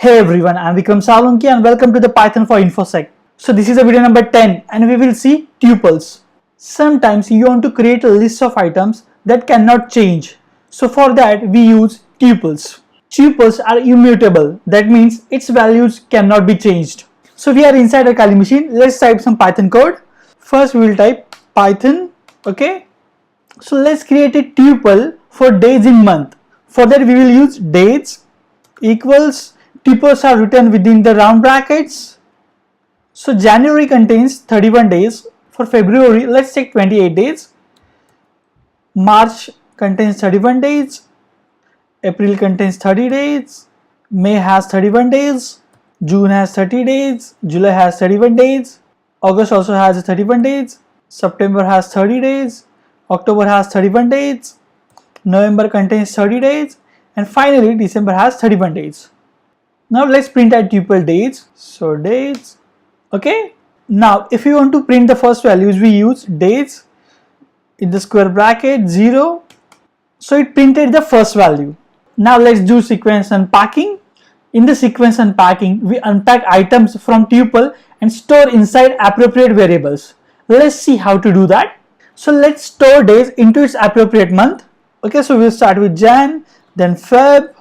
Hey everyone, I'm Vikram Salunke and welcome to the Python for InfoSec. So this is a video number 10 and we will see tuples. Sometimes you want to create a list of items that cannot change. So for that we use tuples. Tuples are immutable. That means its values cannot be changed. So we are inside a Kali machine. Let's type some Python code. First we will type Python. Okay. So let's create a tuple for days in month. For that we will use dates equals tuples are written within the round brackets. So January contains 31 days. For February, let's take 28 days. March contains 31 days. April contains 30 days. May has 31 days. June has 30 days. July has 31 days. August also has 31 days. September has 30 days. October has 31 days. November contains 30 days. And finally, December has 31 days. Now let's print our tuple dates. So dates. Okay. Now if you want to print the first values, we use dates in the square bracket 0. So it printed the first value. Now let's do sequence unpacking. In the sequence unpacking, we unpack items from tuple and store inside appropriate variables. Let's see how to do that. So let's store days into its appropriate month. Okay, so we'll start with Jan, then Feb,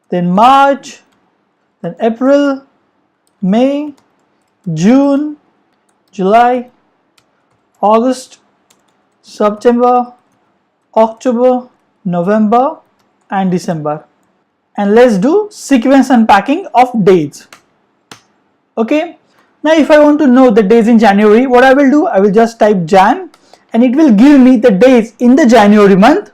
then March, then April, May, June, July, August, September, October, November and December. And let's do sequence unpacking of dates. Okay. Now if I want to know the days in January, what I will do, I will just type Jan and it will give me the days in the January month.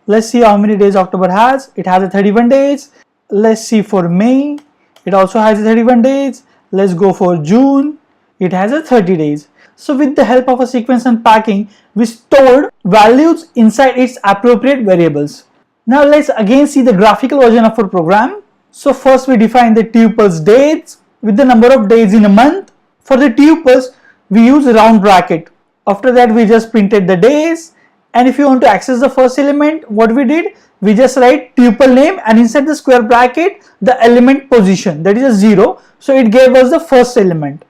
Let's see how many days October has. It has a 31 days. Let's see for May. It also has a 31 days. Let's go for June. It has a 30 days. So with the help of a sequence unpacking, we stored values inside its appropriate variables. Now let's again see the graphical version of our program. So first we define the tuples dates with the number of days in a month. For the tuples, we use round bracket. After that, we just printed the days. And if you want to access the first element, what we did, we just write tuple name and inside the square bracket, the element position, that is a 0. So it gave us the first element.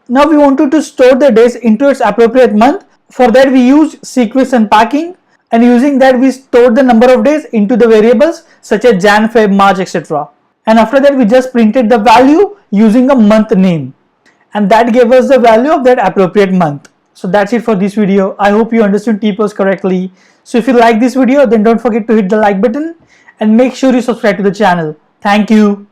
Now we wanted to store the days into its appropriate month. For that we use sequence unpacking, and using that we stored the number of days into the variables such as Jan, Feb, March, etc. And after that we just printed the value using a month name, and that gave us the value of that appropriate month. So that's it for this video. I hope you understood tuples correctly. So if you like this video, then don't forget to hit the like button and make sure you subscribe to the channel. Thank you.